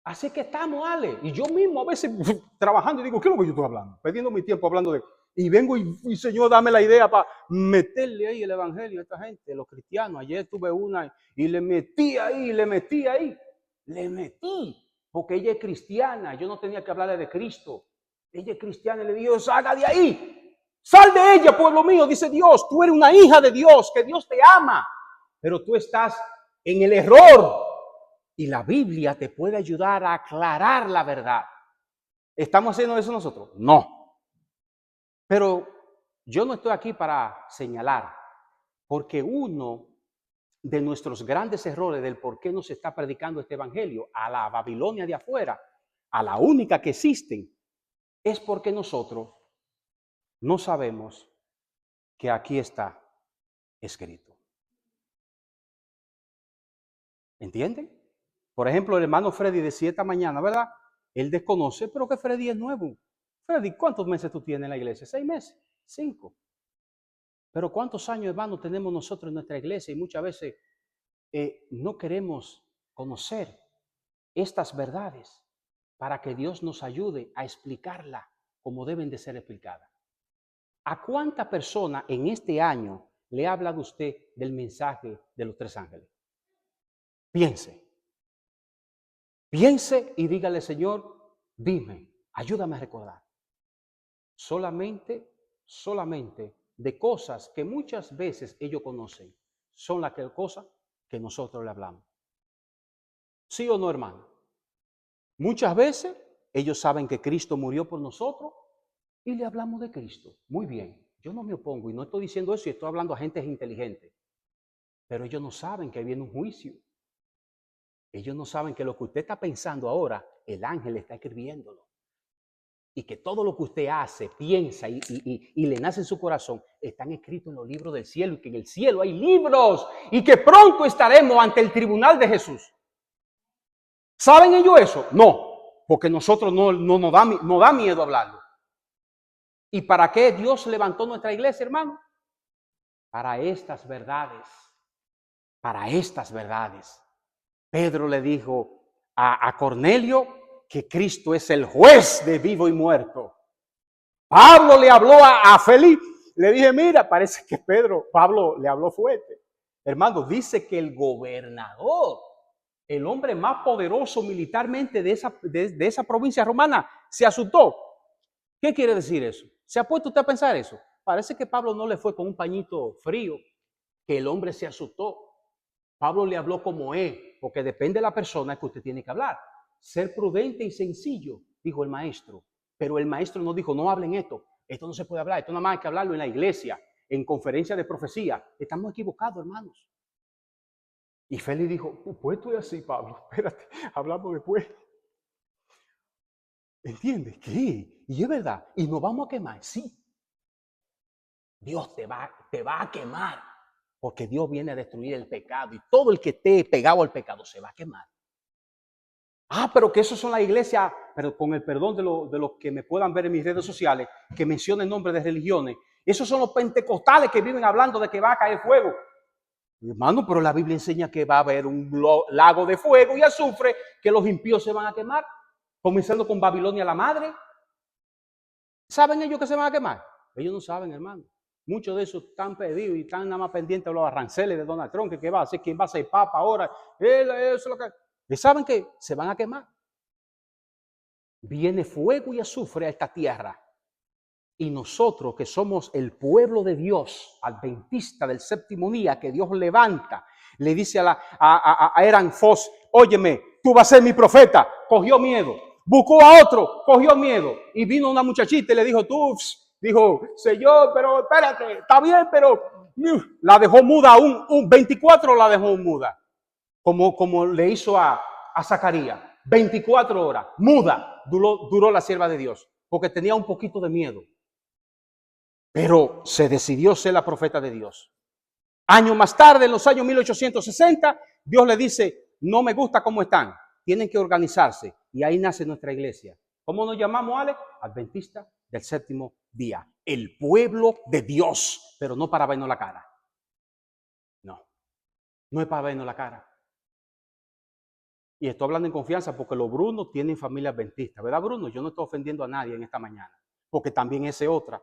así que estamos, Ale. Y yo mismo a veces trabajando y digo, ¿qué es lo que yo estoy hablando? Perdiendo mi tiempo hablando de... Y vengo y Señor, dame la idea para meterle ahí el evangelio a esta gente, los cristianos. Ayer tuve una y le metí ahí. Le metí, porque ella es cristiana. Yo no tenía que hablarle de Cristo. Ella es cristiana y le digo, salga de ahí. Sal de ella, pueblo mío, dice Dios. Tú eres una hija de Dios, que Dios te ama. Pero tú estás en el error. Y la Biblia te puede ayudar a aclarar la verdad. ¿Estamos haciendo eso nosotros? No. Pero yo no estoy aquí para señalar, porque uno de nuestros grandes errores del por qué no se está predicando este evangelio a la Babilonia de afuera, a la única que existen, es porque nosotros no sabemos que aquí está escrito. ¿Entienden? Por ejemplo, el hermano Freddy decía esta mañana, ¿verdad? Él desconoce, pero que Freddy es nuevo. Freddy, ¿cuántos meses tú tienes en la iglesia? 6 meses, 5. Pero ¿cuántos años, hermano, tenemos nosotros en nuestra iglesia? Y muchas veces no queremos conocer estas verdades para que Dios nos ayude a explicarla como deben de ser explicadas. ¿A cuánta persona en este año le ha hablado usted del mensaje de los 3 ángeles? Piense. Piense y dígale, Señor, dime, ayúdame a recordar. Solamente de cosas que muchas veces ellos conocen. Son las que cosas que nosotros le hablamos. ¿Sí o no, hermano? Muchas veces ellos saben que Cristo murió por nosotros y le hablamos de Cristo. Muy bien, yo no me opongo y no estoy diciendo eso y estoy hablando a gente inteligente. Pero ellos no saben que viene un juicio. Ellos no saben que lo que usted está pensando ahora, el ángel está escribiéndolo. Y que todo lo que usted hace, piensa y le nace en su corazón, están escritos en los libros del cielo y que en el cielo hay libros y que pronto estaremos ante el tribunal de Jesús. ¿Saben ellos eso? No, porque nosotros no nos da miedo hablarlo. ¿Y para qué Dios levantó nuestra iglesia, hermano? Para estas verdades. Para estas verdades. Pedro le dijo a Cornelio que Cristo es el juez de vivo y muerto. Pablo le habló a Felipe. Le dije, mira, parece que Pablo le habló fuerte. Hermano, dice que el gobernador, el hombre más poderoso militarmente de esa provincia romana, se asustó. ¿Qué quiere decir eso? ¿Se ha puesto usted a pensar eso? Parece que Pablo no le fue con un pañito frío, que el hombre se asustó. Pablo le habló como es, porque depende de la persona que usted tiene que hablar. Ser prudente y sencillo, dijo el maestro. Pero el maestro no dijo, no hablen esto no se puede hablar, esto nada más hay que hablarlo en la iglesia, en conferencia de profecía. Estamos equivocados, hermanos. Y Félix dijo, pues estoy así, Pablo, espérate, hablamos después. ¿Entiendes? ¿Qué? Y es verdad, y nos vamos a quemar, sí. Dios te va a quemar. Porque Dios viene a destruir el pecado y todo el que esté pegado al pecado se va a quemar. Pero que eso son las iglesias, pero con el perdón de los que me puedan ver en mis redes sociales, que mencionen nombres de religiones. Esos son los pentecostales que viven hablando de que va a caer fuego. Hermano, pero la Biblia enseña que va a haber un lago de fuego y azufre, que los impíos se van a quemar, comenzando con Babilonia la madre. ¿Saben ellos que se van a quemar? Ellos no saben, hermano. Muchos de esos están perdidos y están nada más pendientes de los aranceles de Donald Trump, que va a hacer, quién va a ser papa ahora. Eso es lo que... ¿Y saben que se van a quemar? Viene fuego y azufre a esta tierra. Y nosotros que somos el pueblo de Dios, adventista del séptimo día, que Dios levanta, le dice a Eran Foss, óyeme, tú vas a ser mi profeta. Cogió miedo. Buscó a otro, cogió miedo. Y vino una muchachita y le dijo, dijo, Señor, pero espérate, está bien, pero la dejó muda, un 24 la dejó muda, como le hizo a Zacarías, 24 horas, muda, duró la sierva de Dios, porque tenía un poquito de miedo, pero se decidió ser la profeta de Dios. Años más tarde, en los años 1860, Dios le dice, no me gusta cómo están, tienen que organizarse, y ahí nace nuestra iglesia. ¿Cómo nos llamamos, Ale? Adventista del séptimo día. El pueblo de Dios, pero no para vernos la cara. No es para vernos la cara. Y estoy hablando en confianza porque los Brunos tienen familia adventista, ¿verdad, Bruno? Yo no estoy ofendiendo a nadie en esta mañana, porque también ese otra,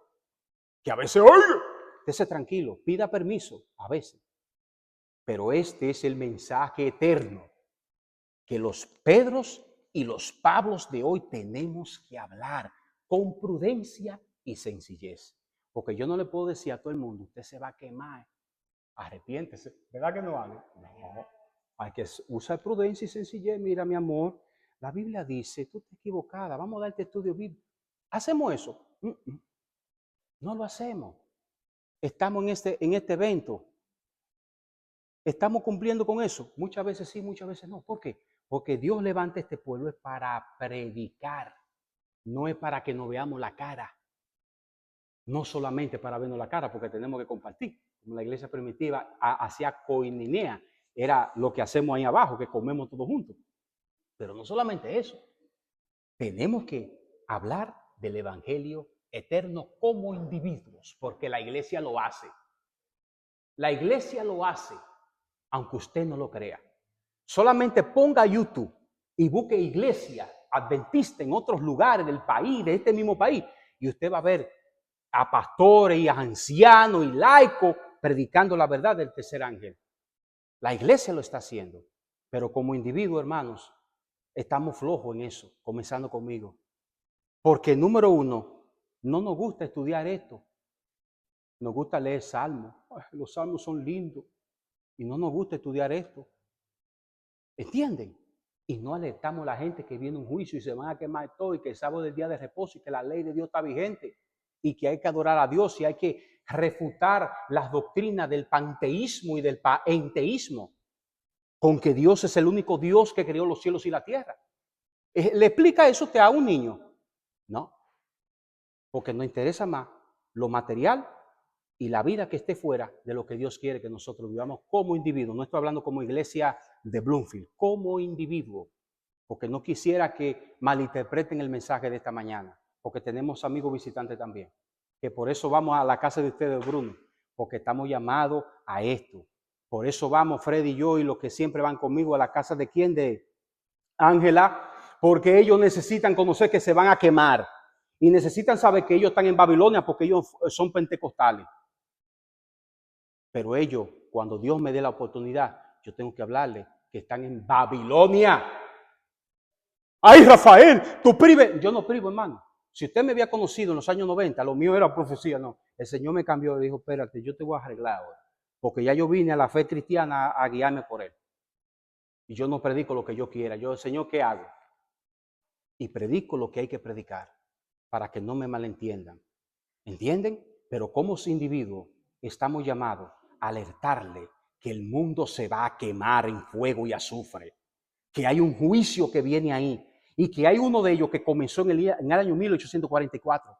que a veces, oye, esté tranquilo, pida permiso, a veces. Pero este es el mensaje eterno que los Pedros y los Pablos de hoy tenemos que hablar con prudencia y sencillez. Porque yo no le puedo decir a todo el mundo, usted se va a quemar, arrepiéntese. ¿Verdad que no vale? No, hay que usar prudencia y sencillez. Mira, mi amor, la Biblia dice, tú estás equivocada, vamos a darte estudio bíblico. ¿Hacemos eso? No lo hacemos. Estamos en este evento. ¿Estamos cumpliendo con eso? Muchas veces sí, muchas veces no. ¿Por qué? Porque Dios levanta este pueblo es para predicar, no es para que nos veamos la cara. No solamente para vernos la cara, porque tenemos que compartir. Como la iglesia primitiva hacía koinonia, era lo que hacemos ahí abajo, que comemos todos juntos. Pero no solamente eso, tenemos que hablar del evangelio eterno como individuos, porque la iglesia lo hace. La iglesia lo hace, aunque usted no lo crea. Solamente ponga YouTube y busque iglesia adventista en otros lugares del país, de este mismo país, y usted va a ver a pastores y a ancianos y laicos predicando la verdad del tercer ángel. La iglesia lo está haciendo, pero como individuo, hermanos, estamos flojos en eso, comenzando conmigo. Porque número uno, no nos gusta estudiar esto. Nos gusta leer salmos. Ay, los salmos son lindos. y no nos gusta estudiar esto. ¿Entienden? Y no alertamos a la gente que viene un juicio y se van a quemar todo y que el sábado es el día de reposo y que la ley de Dios está vigente y que hay que adorar a Dios y hay que refutar las doctrinas del panteísmo y del enteísmo con que Dios es el único Dios que creó los cielos y la tierra. ¿Le explica eso usted a un niño? No, porque nos interesa más lo material y la vida que esté fuera de lo que Dios quiere que nosotros vivamos como individuos. No estoy hablando como iglesia de Bloomfield, como individuo, porque no quisiera que malinterpreten el mensaje de esta mañana, porque tenemos amigos visitantes también, que por eso vamos a la casa de ustedes, Bruno, porque estamos llamados a esto. Por eso vamos Freddy y yo y los que siempre van conmigo a la casa de quién, de Ángela, porque ellos necesitan conocer que se van a quemar y necesitan saber que ellos están en Babilonia porque ellos son pentecostales. Pero ellos, cuando Dios me dé la oportunidad, yo tengo que hablarles que están en Babilonia. ¡Ay, Rafael! Tú prives. Yo no privo, hermano. Si usted me había conocido en los años 90, lo mío era profecía, no. El Señor me cambió y dijo, espérate, yo te voy a arreglar ahora. Porque ya yo vine a la fe cristiana a guiarme por Él. Y yo no predico lo que yo quiera. Yo, Señor, ¿qué hago? Y predico lo que hay que predicar para que no me malentiendan. ¿Entienden? Pero como individuos estamos llamados a alertarle que el mundo se va a quemar en fuego y azufre, que hay un juicio que viene ahí y que hay uno de ellos que comenzó en el año 1844.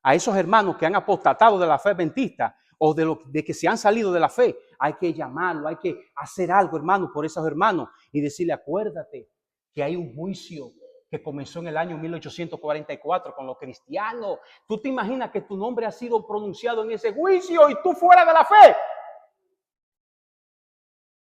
A esos hermanos que han apostatado de la fe adventista o de que se han salido de la fe, hay que llamarlo, hay que hacer algo, hermano, por esos hermanos y decirle, acuérdate que hay un juicio que comenzó en el año 1844 con los cristianos. ¿Tú te imaginas que tu nombre ha sido pronunciado en ese juicio y tú fuera de la fe?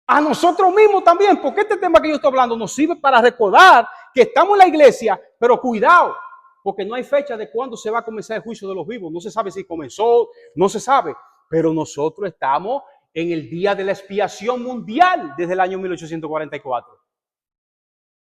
A nosotros mismos también, porque este tema que yo estoy hablando nos sirve para recordar que estamos en la iglesia, pero cuidado, porque no hay fecha de cuándo se va a comenzar el juicio de los vivos. No se sabe si comenzó, no se sabe, pero nosotros estamos en el día de la expiación mundial desde el año 1844.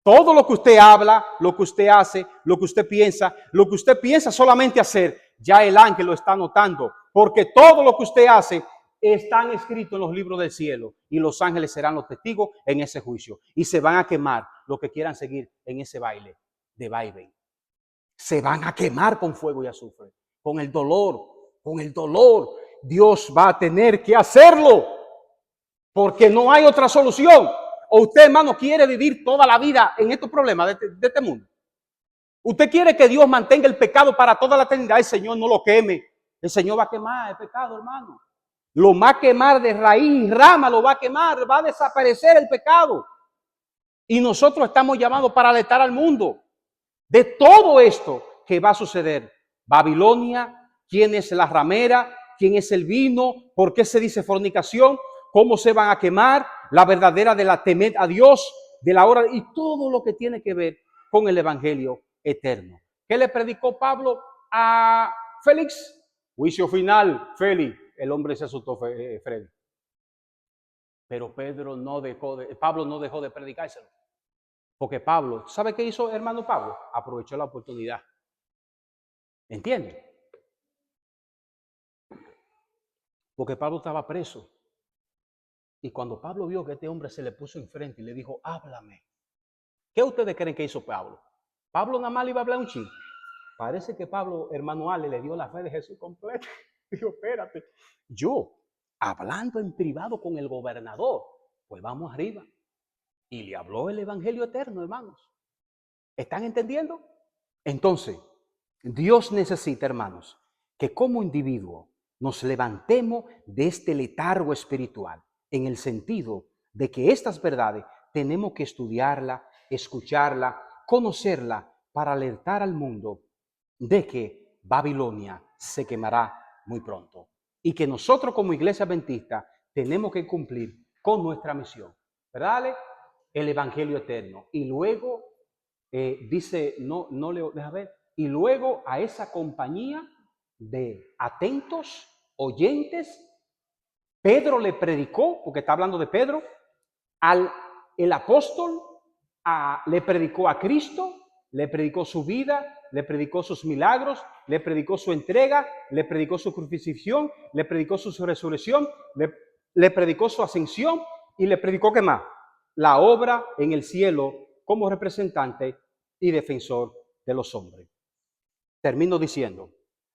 Todo lo que usted habla, lo que usted hace, lo que usted piensa solamente hacer, ya el ángel lo está notando, porque todo lo que usted hace están escritos en los libros del cielo y los ángeles serán los testigos en ese juicio y se van a quemar los que quieran seguir en ese baile de vaivén. Se van a quemar con fuego y azufre, con el dolor. Dios va a tener que hacerlo porque no hay otra solución. ¿O usted, hermano, quiere vivir toda la vida en estos problemas de este mundo? ¿Usted quiere que Dios mantenga el pecado para toda la eternidad? El Señor no lo queme. El Señor va a quemar el pecado, hermano. Lo va a quemar de raíz y rama, lo va a quemar, va a desaparecer el pecado. Y nosotros estamos llamados para alertar al mundo de todo esto que va a suceder. Babilonia, quién es la ramera, quién es el vino, por qué se dice fornicación, cómo se van a quemar, la verdadera de la temed a Dios, de la hora y todo lo que tiene que ver con el evangelio eterno. ¿Qué le predicó Pablo a Félix? Juicio final, Félix. El hombre se asustó, Freddy. Pero Pablo no dejó de predicárselo. Porque Pablo, ¿sabe qué hizo hermano Pablo? Aprovechó la oportunidad. ¿Entiende? Porque Pablo estaba preso. Y cuando Pablo vio que este hombre se le puso enfrente y le dijo, háblame. ¿Qué ustedes creen que hizo Pablo? Pablo nada más le iba a hablar un chin. Parece que Pablo, hermano Ale, le dio la fe de Jesús completa. Dijo, espérate, yo hablando en privado con el gobernador, pues vamos arriba. Y le habló el evangelio eterno, hermanos. ¿Están entendiendo? Entonces, Dios necesita, hermanos, que como individuo nos levantemos de este letargo espiritual, en el sentido de que estas verdades tenemos que estudiarla, escucharla, conocerla, para alertar al mundo de que Babilonia se quemará muy pronto y que nosotros como iglesia adventista tenemos que cumplir con nuestra misión, ¿verdad, Ale? El evangelio eterno. Y luego dice, no leo, deja ver, y luego a esa compañía de atentos oyentes, Pedro le predicó, porque está hablando de Pedro, el apóstol le predicó a Cristo, le predicó su vida, le predicó sus milagros, le predicó su entrega, le predicó su crucifixión, le predicó su resurrección, le predicó su ascensión Y le predicó, ¿qué más? La obra en el cielo como representante y defensor de los hombres. Termino diciendo,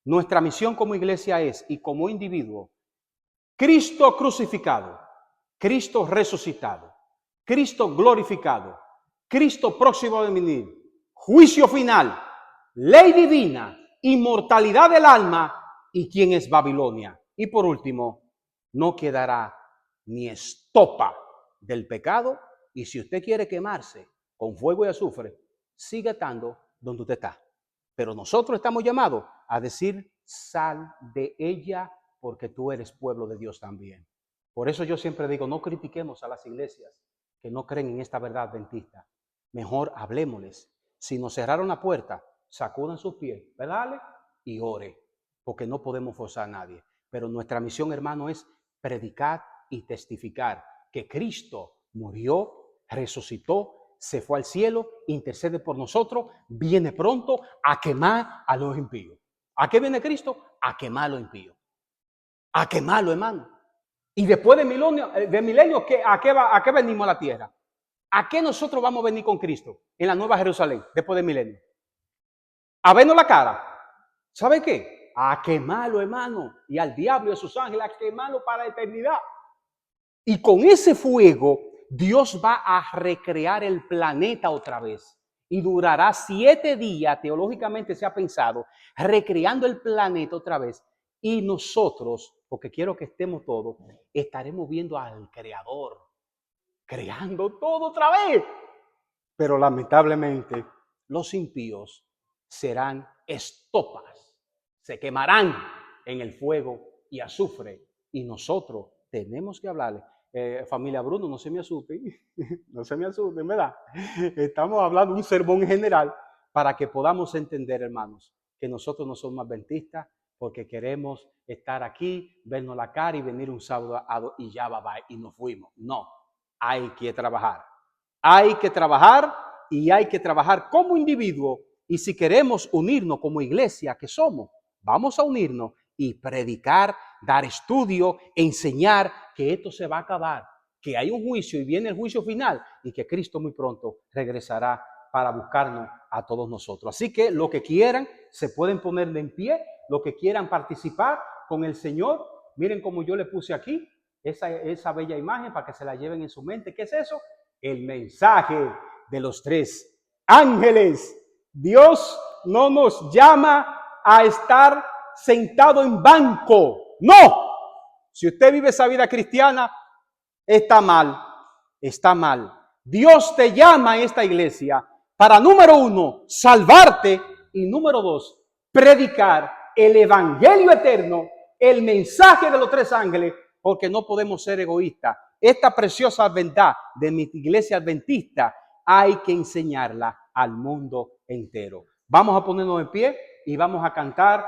nuestra misión como iglesia es, y como individuo, Cristo crucificado, Cristo resucitado, Cristo glorificado, Cristo próximo a venir, juicio final, ley divina, inmortalidad del alma y quién es Babilonia. Y por último, no quedará ni estopa del pecado. Y si usted quiere quemarse con fuego y azufre, siga estando donde usted está. Pero nosotros estamos llamados a decir, sal de ella porque tú eres pueblo de Dios también. Por eso yo siempre digo, no critiquemos a las iglesias que no creen en esta verdad adventista. Mejor hablemosles. Si nos cerraron la puerta, sacudan sus pies, ¿verdad? Y ore, porque no podemos forzar a nadie. Pero nuestra misión, hermano, es predicar y testificar que Cristo murió, resucitó, se fue al cielo, intercede por nosotros, viene pronto a quemar a los impíos. ¿A qué viene Cristo? A quemar a los impíos. A quemarlo, hermano. Y después de milenio, ¿a qué venimos a la tierra? ¿A qué nosotros vamos a venir con Cristo en la Nueva Jerusalén después de milenio? ¿A vernos la cara? ¿Sabe qué? A quemarlo, hermano. Y al diablo y a sus ángeles a quemarlo para la eternidad. Y con ese fuego, Dios va a recrear el planeta otra vez. Y durará 7 días, teológicamente se ha pensado, recreando el planeta otra vez. Y nosotros, porque quiero que estemos todos, estaremos viendo al Creador, creando todo otra vez. Pero lamentablemente, los impíos serán estopas, se quemarán en el fuego y azufre. Y nosotros tenemos que hablarle. Familia Bruno, no se me asusten, no se me asusten, ¿verdad? Estamos hablando de un sermón general para que podamos entender, hermanos, que nosotros no somos adventistas porque queremos estar aquí, vernos la cara y venir un sábado y ya va y nos fuimos. No, hay que trabajar. Hay que trabajar y hay que trabajar como individuo. Y si queremos unirnos como iglesia que somos, vamos a unirnos y predicar, dar estudio, enseñar que esto se va a acabar, que hay un juicio y viene el juicio final y que Cristo muy pronto regresará para buscarnos a todos nosotros. Así que lo que quieran se pueden poner en pie, lo que quieran participar con el Señor. Miren como yo le puse aquí esa bella imagen para que se la lleven en su mente. ¿Qué es eso? El mensaje de los 3 ángeles. Dios no nos llama a estar sentado en banco. No. Si usted vive esa vida cristiana, está mal. Está mal. Dios te llama a esta iglesia para, número 1, salvarte y, número 2, predicar el evangelio eterno, el mensaje de los 3 ángeles, porque no podemos ser egoístas. Esta preciosa verdad de mi iglesia adventista hay que enseñarla al mundo entero. Vamos a ponernos en pie y vamos a cantar.